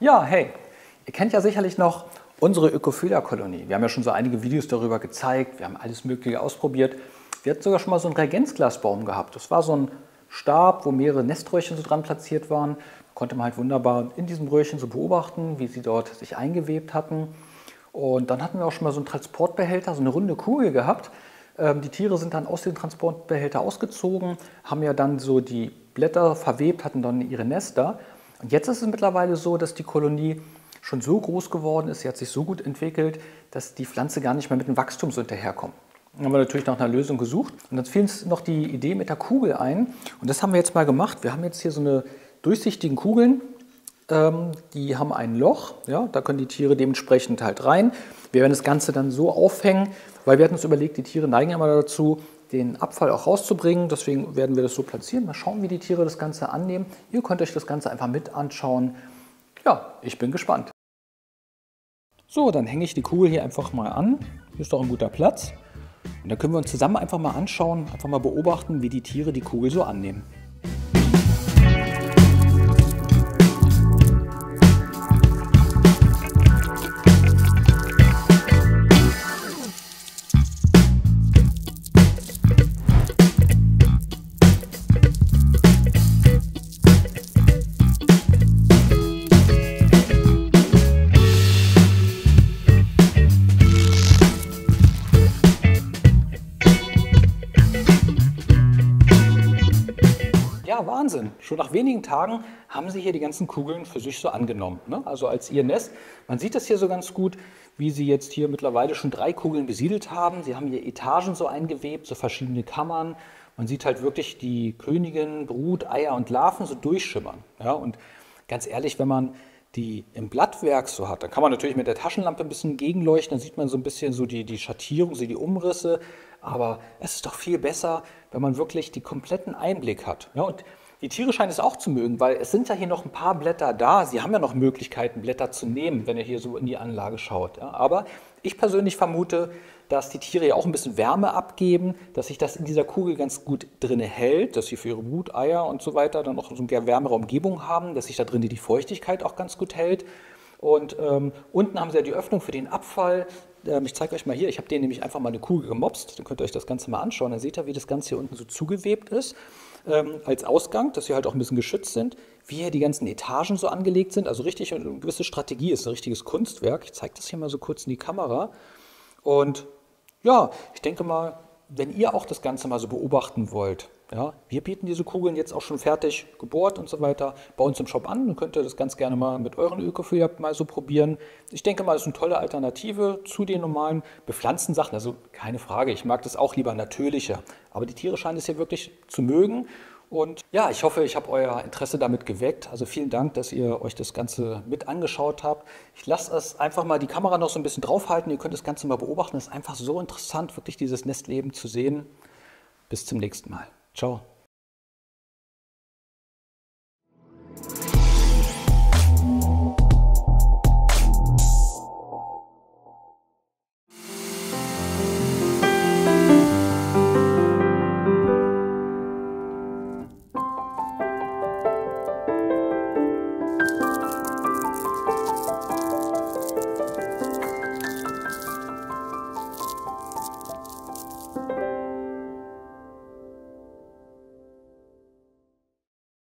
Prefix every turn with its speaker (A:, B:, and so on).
A: Ja, hey, ihr kennt ja sicherlich noch unsere Ökophylla-Kolonie. Wir haben ja schon so einige Videos darüber gezeigt, wir haben alles Mögliche ausprobiert. Wir hatten sogar schon mal so einen Reagenzglasbaum gehabt. Das war so ein Stab, wo mehrere Neströhrchen so dran platziert waren. Da konnte man halt wunderbar in diesem Röhrchen so beobachten, wie sie dort sich eingewebt hatten. Und dann hatten wir auch schon mal so einen Transportbehälter, so eine runde Kugel gehabt. Die Tiere sind dann aus dem Transportbehälter ausgezogen, haben ja dann so die Blätter verwebt, hatten dann ihre Nester. Und jetzt ist es mittlerweile so, dass die Kolonie schon so groß geworden ist, sie hat sich so gut entwickelt, dass die Pflanze gar nicht mehr mit dem Wachstum so hinterherkommt. Dann haben wir natürlich nach einer Lösung gesucht und dann fiel uns noch die Idee mit der Kugel ein. Und das haben wir jetzt mal gemacht. Wir haben jetzt hier so eine durchsichtigen Kugeln, die haben ein Loch, ja, da können die Tiere dementsprechend halt rein. Wir werden das Ganze dann so aufhängen, weil wir hatten uns überlegt, die Tiere neigen immer dazu, den Abfall auch rauszubringen. Deswegen werden wir das so platzieren. Mal schauen, wie die Tiere das Ganze annehmen. Ihr könnt euch das Ganze einfach mit anschauen. Ja, ich bin gespannt. So, dann hänge ich die Kugel hier einfach mal an. Hier ist doch ein guter Platz. Und dann können wir uns zusammen einfach mal anschauen, einfach mal beobachten, wie die Tiere die Kugel so annehmen. Ja, Wahnsinn. Schon nach wenigen Tagen haben sie hier die ganzen Kugeln für sich so angenommen, ne? Also als ihr Nest. Man sieht das hier so ganz gut, wie sie jetzt hier mittlerweile schon 3 Kugeln besiedelt haben. Sie haben hier Etagen so eingewebt, so verschiedene Kammern. Man sieht halt wirklich die Königin, Brut, Eier und Larven so durchschimmern. Ja, und ganz ehrlich, wenn man die im Blattwerk so hat, dann kann man natürlich mit der Taschenlampe ein bisschen gegenleuchten, dann sieht man so ein bisschen so die Schattierung, so die Umrisse. Aber es ist doch viel besser, wenn man wirklich den kompletten Einblick hat. Ja, und die Tiere scheinen es auch zu mögen, weil es sind ja hier noch ein paar Blätter da. Sie haben ja noch Möglichkeiten, Blätter zu nehmen, wenn ihr hier so in die Anlage schaut. Ja, aber ich persönlich vermute, dass die Tiere ja auch ein bisschen Wärme abgeben, dass sich das in dieser Kugel ganz gut drin hält, dass sie für ihre Brut, Eier und so weiter dann auch so eine wärmere Umgebung haben, dass sich da drin die Feuchtigkeit auch ganz gut hält. Und unten haben sie ja die Öffnung für den Abfall. Ich zeige euch mal hier, ich habe den nämlich einfach mal eine Kugel gemopst, dann könnt ihr euch das Ganze mal anschauen. Dann seht ihr, wie das Ganze hier unten so zugewebt ist, als Ausgang, dass sie halt auch ein bisschen geschützt sind, wie hier die ganzen Etagen so angelegt sind, also richtig eine gewisse Strategie, ist ein richtiges Kunstwerk. Ich zeige das hier mal so kurz in die Kamera. Und ja, ich denke mal, wenn ihr auch das Ganze mal so beobachten wollt, ja, wir bieten diese Kugeln jetzt auch schon fertig gebohrt und so weiter bei uns im Shop an. Dann könnt ihr das ganz gerne mal mit euren Ökophylla mal so probieren. Ich denke mal, das ist eine tolle Alternative zu den normalen bepflanzten Sachen. Also keine Frage, ich mag das auch lieber natürlicher. Aber die Tiere scheinen es hier wirklich zu mögen. Und ja, ich hoffe, ich habe euer Interesse damit geweckt. Also vielen Dank, dass ihr euch das Ganze mit angeschaut habt. Ich lasse es einfach mal die Kamera noch so ein bisschen draufhalten. Ihr könnt das Ganze mal beobachten. Es ist einfach so interessant, wirklich dieses Nestleben zu sehen. Bis zum nächsten Mal. Ciao.